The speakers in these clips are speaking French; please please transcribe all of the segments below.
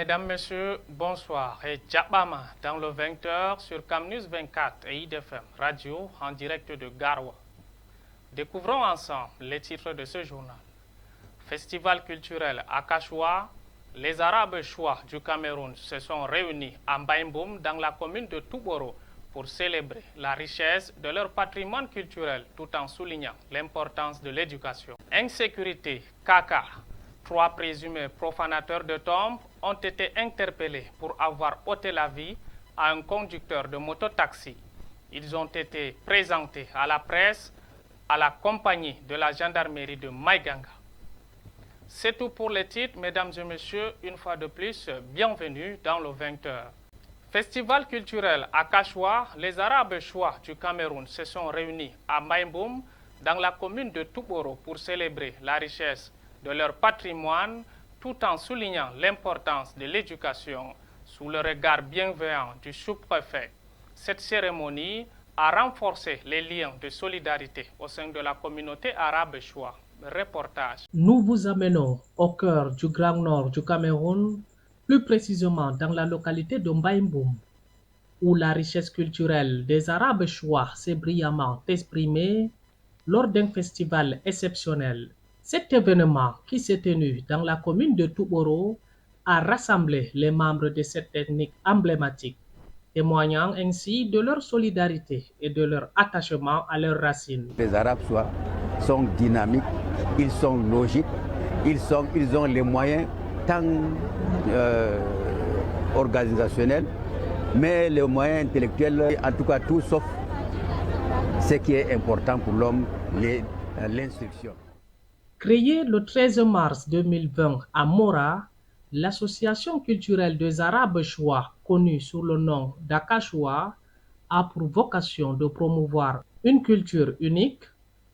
Mesdames, Messieurs, bonsoir. Et Djabama dans le 20h sur Camnews 24 et IDFM Radio en direct de Garoua. Découvrons ensemble les titres de ce journal. Festival culturel à Kachoua, les Arabes Choua du Cameroun se sont réunis à Mbaïmboum dans la commune de Touboro pour célébrer la richesse de leur patrimoine culturel tout en soulignant l'importance de l'éducation. Insécurité, caca. 3 présumés profanateurs de tombes ont été interpellés pour avoir ôté la vie à un conducteur de mototaxi. Ils ont été présentés à la presse à la compagnie de la gendarmerie de Maïganga. C'est tout pour les titres, mesdames et messieurs. Une fois de plus, bienvenue dans le 20h. Festival culturel à Kachoua, les Arabes Choua du Cameroun se sont réunis à Maïmboum dans la commune de Touboro pour célébrer la richesse de leur patrimoine tout en soulignant l'importance de l'éducation sous le regard bienveillant du sous-préfet. Cette cérémonie a renforcé les liens de solidarité au sein de la communauté arabe Choua. Reportage. Nous vous amenons au cœur du Grand Nord du Cameroun, plus précisément dans la localité de Mbaïmboum, où la richesse culturelle des Arabes Choua s'est brillamment exprimée lors d'un festival exceptionnel. Cet événement, qui s'est tenu dans la commune de Touboro, a rassemblé les membres de cette ethnie emblématique, témoignant ainsi de leur solidarité et de leur attachement à leurs racines. Les Arabes sont dynamiques, ils sont logiques, ils ont les moyens tant organisationnels, mais les moyens intellectuels, en tout cas tout sauf ce qui est important pour l'homme, l'instruction. Créée le 13 mars 2020 à Mora, l'association culturelle des Arabes Choua, connue sous le nom d'Akachoua, a pour vocation de promouvoir une culture unique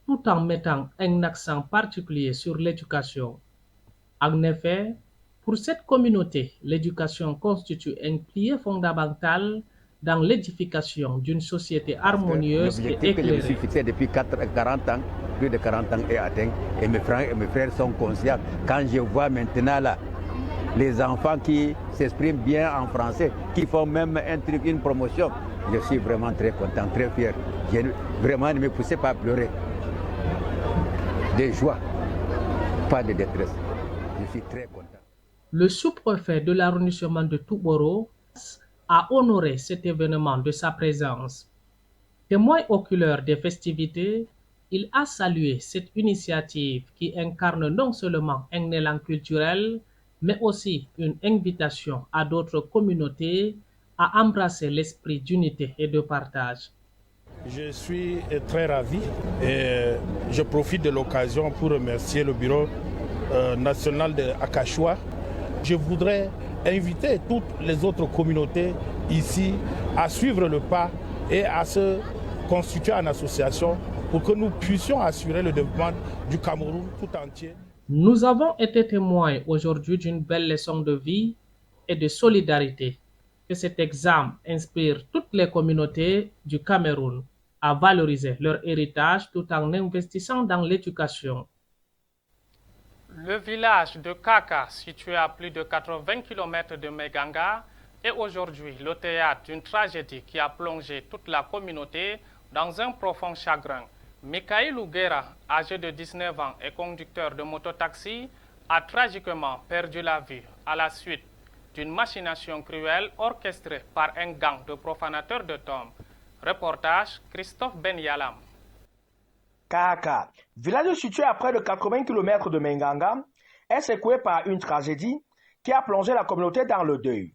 tout en mettant un accent particulier sur l'éducation. En effet, pour cette communauté, l'éducation constitue un pilier fondamental dans l'édification d'une société harmonieuse et éclairée. L'objectif que je me suis fixé depuis 40 ans, plus de 40 ans est atteint et mes frères sont conscients. Quand je vois maintenant là, les enfants qui s'expriment bien en français, qui font même une promotion, je suis vraiment très content, très fier. Vraiment, ne me poussez pas à pleurer. De joie, pas de détresse. Je suis très content. Le sous-préfet de l'arrondissement de Touboro a honoré cet événement de sa présence. Témoin oculaire des festivités, il a salué cette initiative qui incarne non seulement un élan culturel, mais aussi une invitation à d'autres communautés à embrasser l'esprit d'unité et de partage. Je suis très ravi et je profite de l'occasion pour remercier le bureau national de Akachoua. Je voudrais inviter toutes les autres communautés ici à suivre le pas et à se constituer en association pour que nous puissions assurer le développement du Cameroun tout entier. Nous avons été témoins aujourd'hui d'une belle leçon de vie et de solidarité. Que cet exemple inspire toutes les communautés du Cameroun à valoriser leur héritage tout en investissant dans l'éducation. Le village de Kaka, situé à plus de 80 km de Maïganga, est aujourd'hui le théâtre d'une tragédie qui a plongé toute la communauté dans un profond chagrin. Mikaïl Ouguera, âgé de 19 ans et conducteur de mototaxi, a tragiquement perdu la vie à la suite d'une machination cruelle orchestrée par un gang de profanateurs de tombes. Reportage Christophe Ben Yalam. Kaka, village situé à près de 80 km de Menganga, est secoué par une tragédie qui a plongé la communauté dans le deuil.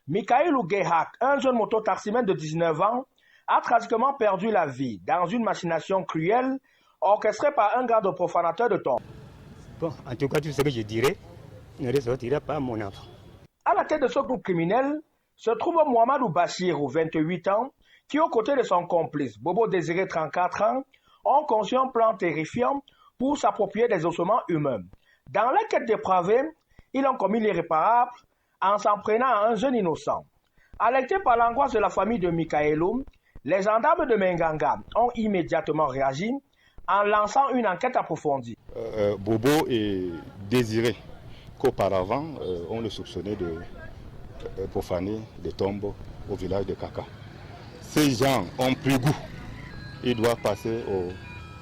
Mikaïl Ouguehak, un jeune mototaximène de 19 ans, a tragiquement perdu la vie dans une machination cruelle orchestrée par un gang de profanateurs de tombes. Bon, en tout cas, tout ce que je dirais ne ressortira pas à mon enfant. À la tête de ce groupe criminel se trouve Mohamedou Bachirou, 28 ans, qui, aux côtés de son complice, Bobo Désiré, 34 ans, ont conçu un plan terrifiant pour s'approprier des ossements humains. Dans la quête dépravée, ils ont commis l'irréparable en s'en prenant à un jeune innocent. Alertés par l'angoisse de la famille de Mikaëlou, les gendarmes de Menganga ont immédiatement réagi en lançant une enquête approfondie. Bobo et Désiré, qu'auparavant, on le soupçonnait profaner des tombes au village de Kaka. Ces gens ont pris goût. Ils doivent passer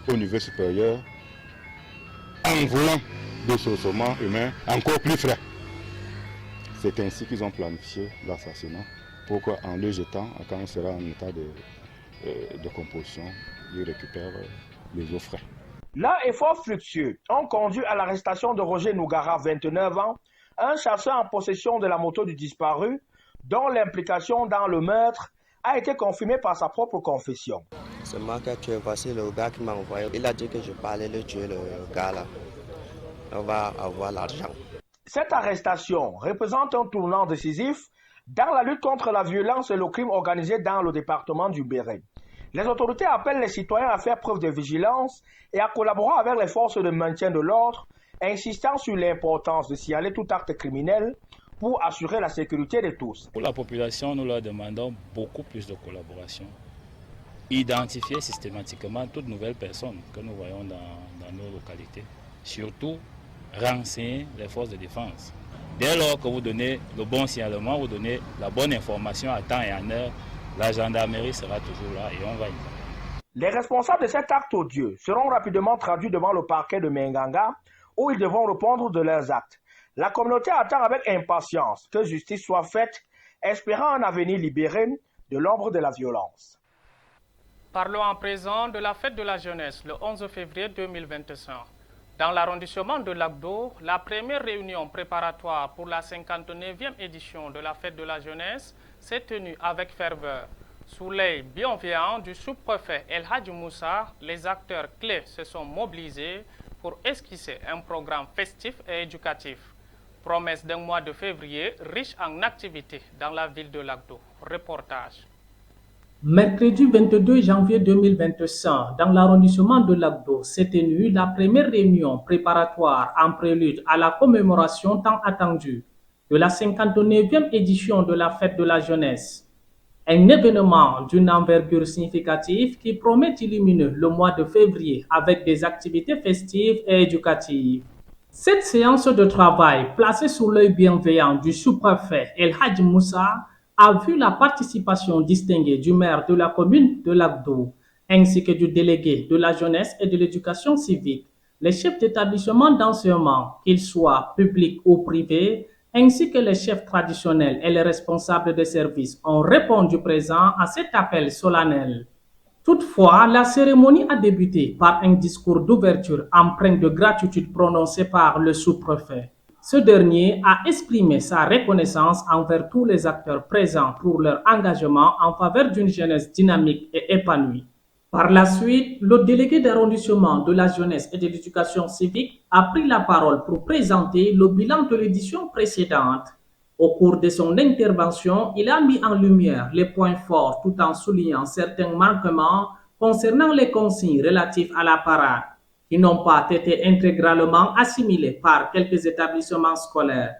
au niveau supérieur en voulant des chaussements humains encore plus frais. C'est ainsi qu'ils ont planifié l'assassinat pour qu'en le jetant, quand on sera en état de composition, ils récupèrent les eaux frais. Là, efforts fructueux ont conduit à l'arrestation de Roger Nougara, 29 ans, un chasseur en possession de la moto du disparu, dont l'implication dans le meurtre a été confirmée par sa propre confession. C'est moi qui ai tué, voici le gars qui m'a envoyé. Il a dit que je parlais de tuer le gars là. On va avoir l'argent. Cette arrestation représente un tournant décisif dans la lutte contre la violence et le crime organisé dans le département du Béret. Les autorités appellent les citoyens à faire preuve de vigilance et à collaborer avec les forces de maintien de l'ordre, insistant sur l'importance de signaler tout acte criminel pour assurer la sécurité de tous. Pour la population, nous leur demandons beaucoup plus de collaboration. Identifier systématiquement toute nouvelle personne que nous voyons dans nos localités. Surtout, renseigner les forces de défense. Dès lors que vous donnez le bon signalement, vous donnez la bonne information à temps et en heure, la gendarmerie sera toujours là et on va y aller. Les responsables de cet acte odieux seront rapidement traduits devant le parquet de Menganga où ils devront répondre de leurs actes. La communauté attend avec impatience que justice soit faite, espérant un avenir libéré de l'ombre de la violence. Parlons à présent de la fête de la jeunesse le 11 février 2025. Dans l'arrondissement de Lagdo, la première réunion préparatoire pour la 59e édition de la fête de la jeunesse s'est tenue avec ferveur. Sous l'œil bienveillant du sous-préfet El Hadji Moussa, les acteurs clés se sont mobilisés pour esquisser un programme festif et éducatif. Promesse d'un mois de février riche en activités dans la ville de Lagdo. Reportage. Mercredi 22 janvier 2025, dans l'arrondissement de Lagdo, s'est tenue la première réunion préparatoire en prélude à la commémoration tant attendue de la 59e édition de la fête de la jeunesse. Un événement d'une envergure significative qui promet d'illuminer le mois de février avec des activités festives et éducatives. Cette séance de travail, placée sous l'œil bienveillant du sous-préfet El Hadji Moussa, a vu la participation distinguée du maire de la commune de Lagdo, ainsi que du délégué de la jeunesse et de l'éducation civique, les chefs d'établissement d'enseignement, qu'ils soient publics ou privés, ainsi que les chefs traditionnels et les responsables des services ont répondu présent à cet appel solennel. Toutefois, la cérémonie a débuté par un discours d'ouverture empreint de gratitude prononcé par le sous-préfet. Ce dernier a exprimé sa reconnaissance envers tous les acteurs présents pour leur engagement en faveur d'une jeunesse dynamique et épanouie. Par la suite, le délégué d'arrondissement de la jeunesse et de l'éducation civique a pris la parole pour présenter le bilan de l'édition précédente. Au cours de son intervention, il a mis en lumière les points forts tout en soulignant certains manquements concernant les consignes relatives à la parade, qui n'ont pas été intégralement assimilés par quelques établissements scolaires.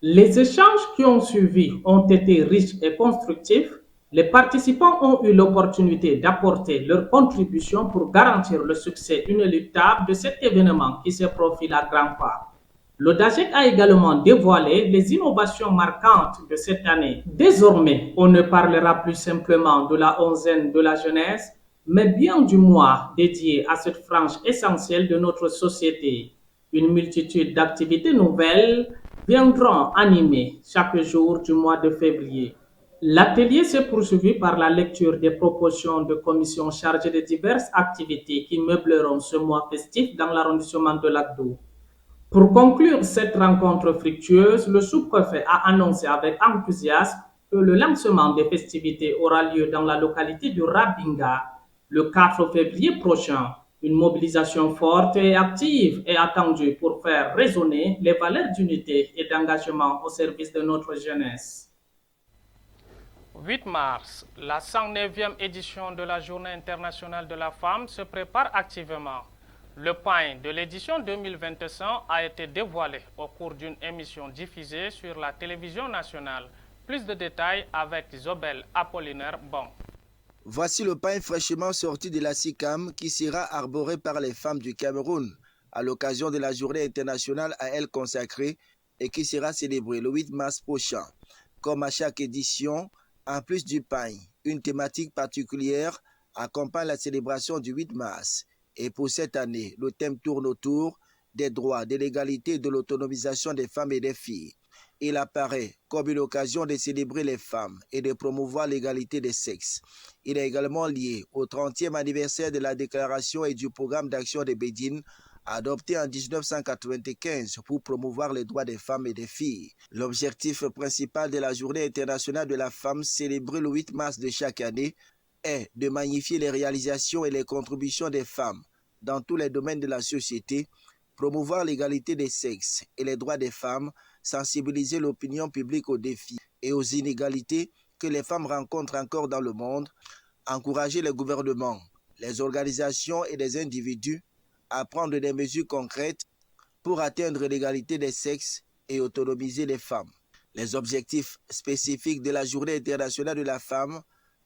Les échanges qui ont suivi ont été riches et constructifs. Les participants ont eu l'opportunité d'apporter leur contribution pour garantir le succès inéluctable de cet événement qui se profile à grands pas. Le DAGEC a également dévoilé les innovations marquantes de cette année. Désormais, on ne parlera plus simplement de la onzaine de la jeunesse, mais bien du mois dédié à cette frange essentielle de notre société. Une multitude d'activités nouvelles viendront animer chaque jour du mois de février. L'atelier s'est poursuivi par la lecture des propositions de commissions chargées de diverses activités qui meubleront ce mois festif dans l'arrondissement de Lagdo. Pour conclure cette rencontre fructueuse, le sous-préfet a annoncé avec enthousiasme que le lancement des festivités aura lieu dans la localité de Rabinga le 4 février prochain. Une mobilisation forte et active est attendue pour faire résonner les valeurs d'unité et d'engagement au service de notre jeunesse. 8 mars, la 109e édition de la Journée internationale de la femme se prépare activement. Le point de l'édition 2025 a été dévoilé au cours d'une émission diffusée sur la télévision nationale. Plus de détails avec Zobel Apollinaire Bon. Voici le pain fraîchement sorti de la SICAM qui sera arboré par les femmes du Cameroun à l'occasion de la journée internationale à elle consacrée et qui sera célébrée le 8 mars prochain. Comme à chaque édition, en plus du pain, une thématique particulière accompagne la célébration du 8 mars. Et pour cette année, le thème tourne autour des droits, de l'égalité et de l'autonomisation des femmes et des filles. Il apparaît comme une occasion de célébrer les femmes et de promouvoir l'égalité des sexes. Il est également lié au 30e anniversaire de la déclaration et du programme d'action de Bédine, adopté en 1995 pour promouvoir les droits des femmes et des filles. L'objectif principal de la Journée internationale de la femme, célébrée le 8 mars de chaque année, est de magnifier les réalisations et les contributions des femmes dans tous les domaines de la société, promouvoir l'égalité des sexes et les droits des femmes, sensibiliser l'opinion publique aux défis et aux inégalités que les femmes rencontrent encore dans le monde, encourager les gouvernements, les organisations et les individus à prendre des mesures concrètes pour atteindre l'égalité des sexes et autonomiser les femmes. Les objectifs spécifiques de la Journée internationale de la femme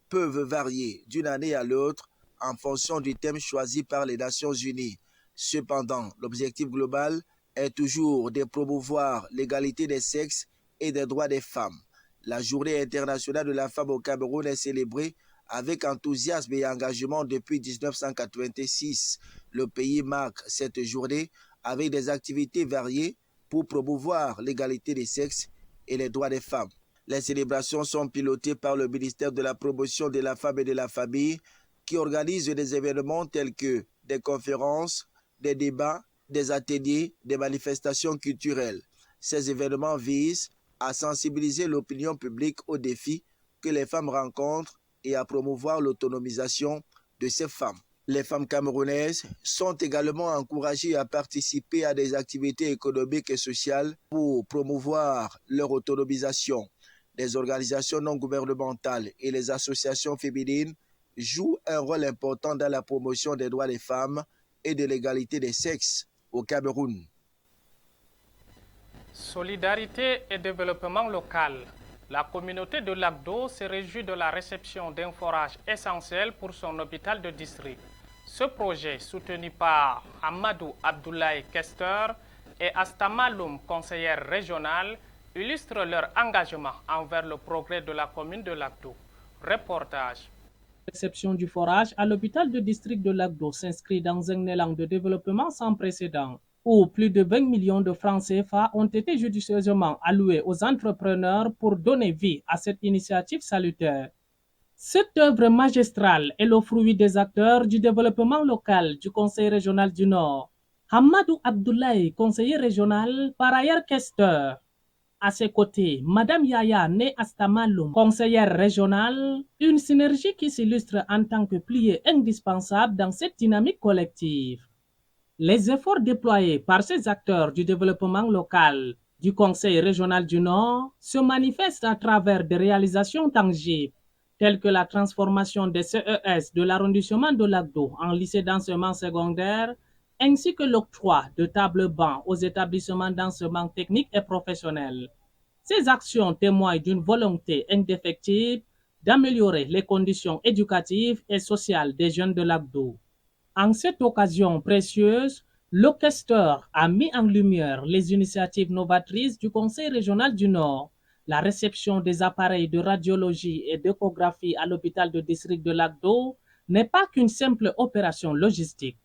peuvent varier d'une année à l'autre en fonction du thème choisi par les Nations Unies. Cependant, l'objectif global est toujours de promouvoir l'égalité des sexes et des droits des femmes. La Journée internationale de la femme au Cameroun est célébrée avec enthousiasme et engagement depuis 1986. Le pays marque cette journée avec des activités variées pour promouvoir l'égalité des sexes et les droits des femmes. Les célébrations sont pilotées par le ministère de la Promotion de la Femme et de la Famille qui organise des événements tels que des conférences, des débats, des ateliers, des manifestations culturelles. Ces événements visent à sensibiliser l'opinion publique aux défis que les femmes rencontrent et à promouvoir l'autonomisation de ces femmes. Les femmes camerounaises sont également encouragées à participer à des activités économiques et sociales pour promouvoir leur autonomisation. Les organisations non gouvernementales et les associations féminines jouent un rôle important dans la promotion des droits des femmes et de l'égalité des sexes au Cameroun. Solidarité et développement local. La communauté de Lagdo se réjouit de la réception d'un forage essentiel pour son hôpital de district. Ce projet, soutenu par Amadou Abdoulaye Kester et Astama Loum, conseillère régionale, illustre leur engagement envers le progrès de la commune de Lagdo. Reportage. La réception du forage à l'hôpital de district de Lagdo s'inscrit dans un élan de développement sans précédent, où plus de 20 millions de francs CFA ont été judicieusement alloués aux entrepreneurs pour donner vie à cette initiative salutaire. Cette œuvre magistrale est le fruit des acteurs du développement local du Conseil régional du Nord. Hamadou Abdoulaye, conseiller régional, par ailleurs questeur. À ses côtés, Madame Yaya Né Astamaloum, conseillère régionale, une synergie qui s'illustre en tant que pilier indispensable dans cette dynamique collective. Les efforts déployés par ces acteurs du développement local du Conseil régional du Nord se manifestent à travers des réalisations tangibles, telles que la transformation des CES de l'arrondissement de Lagdo en lycée d'enseignement secondaire, ainsi que l'octroi de tables bancs aux établissements d'enseignement technique et professionnel. Ces actions témoignent d'une volonté indéfectible d'améliorer les conditions éducatives et sociales des jeunes de Lagdo. En cette occasion précieuse, l'orchestre a mis en lumière les initiatives novatrices du Conseil régional du Nord, la réception des appareils de radiologie et d'échographie à l'hôpital de district de Lagdo n'est pas qu'une simple opération logistique.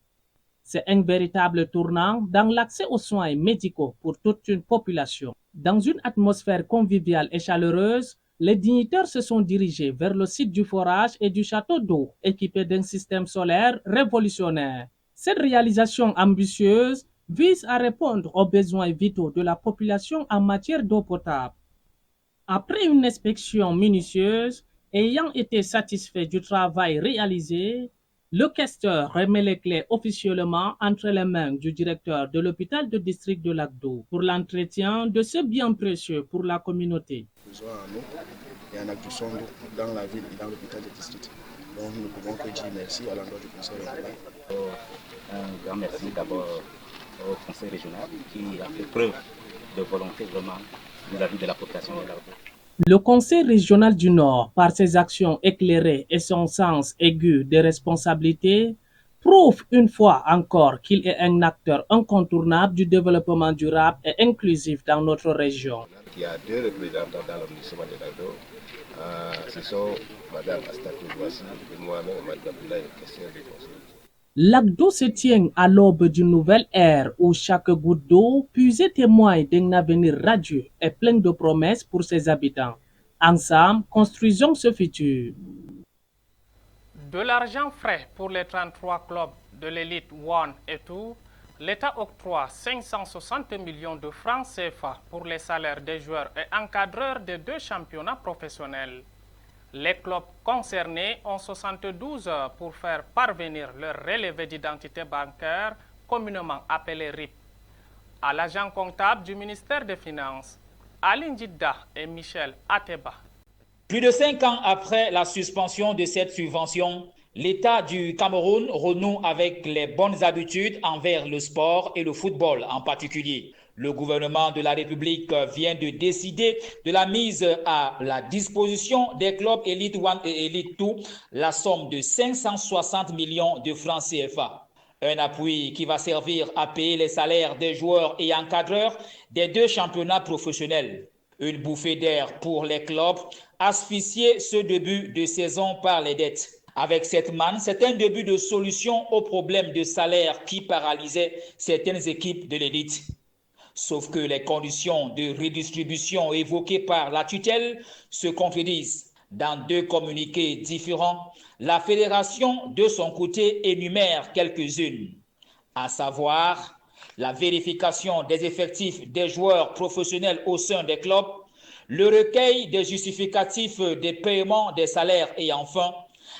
C'est un véritable tournant dans l'accès aux soins médicaux pour toute une population. Dans une atmosphère conviviale et chaleureuse, les dignitaires se sont dirigés vers le site du forage et du château d'eau équipé d'un système solaire révolutionnaire. Cette réalisation ambitieuse vise à répondre aux besoins vitaux de la population en matière d'eau potable. Après une inspection minutieuse, ayant été satisfait du travail réalisé, le questeur remet les clés officiellement entre les mains du directeur de l'hôpital de district de Lagdo pour l'entretien de ce bien précieux pour la communauté. Besoin en eau et en acquisition d'eau dans la ville et dans l'hôpital de district. Donc nous ne pouvons que dire merci à l'endroit du conseil régional. Un grand merci d'abord au conseil régional qui a fait preuve de volonté vraiment vis-à-vis de la population de Lagdo. Le Conseil régional du Nord, par ses actions éclairées et son sens aigu des responsabilités, prouve une fois encore qu'il est un acteur incontournable du développement durable et inclusif dans notre région. Il y a deux représentants dans l'arrondissement de l'Agdo. Ce sont Mme Astatou Boissy et moi-même, Mme Abdoulaye, questeur du conseil. L'Agdo se tient à l'aube d'une nouvelle ère où chaque goutte d'eau puisée témoigne d'un avenir radieux et plein de promesses pour ses habitants. Ensemble, construisons ce futur. De l'argent frais pour les 33 clubs de l'élite 1 et 2, l'État octroie 560 millions de francs CFA pour les salaires des joueurs et encadreurs des 2 championnats professionnels. Les clubs concernés ont 72 heures pour faire parvenir leur relevé d'identité bancaire, communément appelé RIP, à l'agent comptable du ministère des Finances, Aline Djidda et Michel Ateba. Plus de 5 ans après la suspension de cette subvention, l'État du Cameroun renoue avec les bonnes habitudes envers le sport et le football en particulier. Le gouvernement de la République vient de décider de la mise à la disposition des clubs Elite 1 et Elite 2 la somme de 560 millions de francs CFA. Un appui qui va servir à payer les salaires des joueurs et encadreurs des 2 championnats professionnels. Une bouffée d'air pour les clubs asphyxiés ce début de saison par les dettes. Avec cette manne, c'est un début de solution aux problèmes de salaire qui paralysaient certaines équipes de l'élite. Sauf que les conditions de redistribution évoquées par la tutelle se contredisent. Dans 2 communiqués différents, la fédération, de son côté, énumère quelques-unes, à savoir la vérification des effectifs des joueurs professionnels au sein des clubs, le recueil des justificatifs des paiements des salaires et enfin,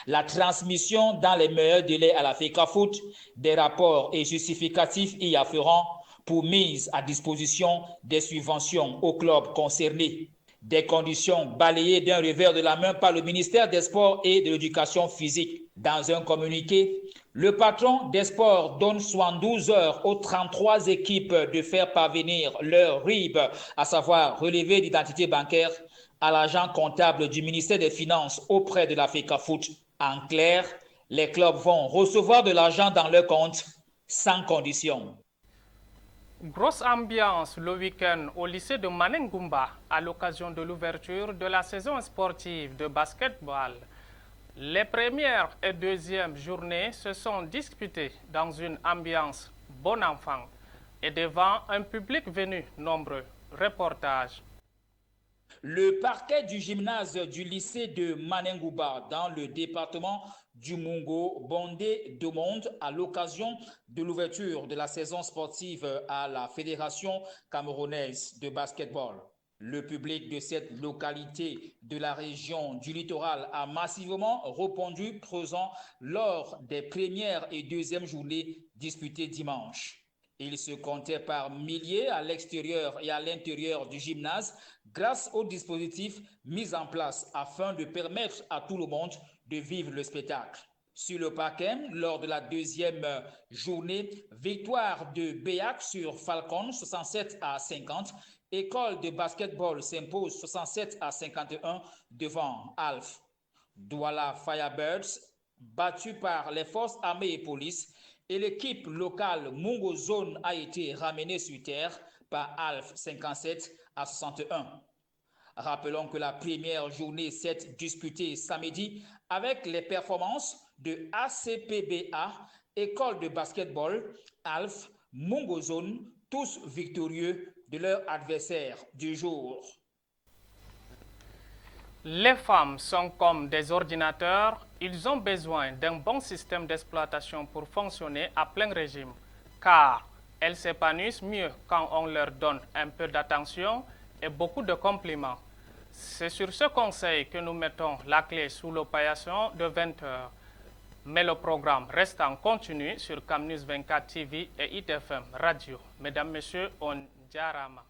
la transmission dans les meilleurs délais à la FECAFOOT des rapports et justificatifs y afférents pour mise à disposition des subventions aux clubs concernés. Des conditions balayées d'un revers de la main par le ministère des Sports et de l'Éducation physique. Dans un communiqué, le patron des sports donne 72 heures aux 33 équipes de faire parvenir leur RIB, à savoir relevé d'identité bancaire, à l'agent comptable du ministère des Finances auprès de la FECAFOOT. En clair, les clubs vont recevoir de l'argent dans leur compte sans condition. Grosse ambiance le week-end au lycée de Manengumba à l'occasion de l'ouverture de la saison sportive de basketball. Les premières et deuxièmes journées se sont disputées dans une ambiance bon enfant et devant un public venu nombreux. Reportage. Le parquet du gymnase du lycée de Manengumba dans le département du Mungo bondé de monde à l'occasion de l'ouverture de la saison sportive à la Fédération camerounaise de basketball. Le public de cette localité de la région du littoral a massivement répondu présent lors des premières et deuxièmes journées disputées dimanche. Il se comptait par milliers à l'extérieur et à l'intérieur du gymnase grâce au dispositif mis en place afin de permettre à tout le monde de vivre le spectacle. Sur le parquet, lors de la deuxième journée, victoire de Béac sur Falcon 67-50. École de basketball s'impose 67-51 devant Alf. Douala Firebirds, battu par les forces armées et police, et l'équipe locale Mungo Zone a été ramenée sur terre par Alf 57-61. Rappelons que la première journée s'est disputée samedi avec les performances de ACPBA, école de basketball, Alf, Mungo Zone, tous victorieux de leur adversaire du jour. Les femmes sont comme des ordinateurs, ils ont besoin d'un bon système d'exploitation pour fonctionner à plein régime, car elles s'épanouissent mieux quand on leur donne un peu d'attention et beaucoup de compliments. C'est sur ce conseil que nous mettons la clé sous le paillasson de 20 h. Mais le programme reste en continu sur Camnews 24 TV et ITFM Radio. Mesdames, Messieurs, on jarama.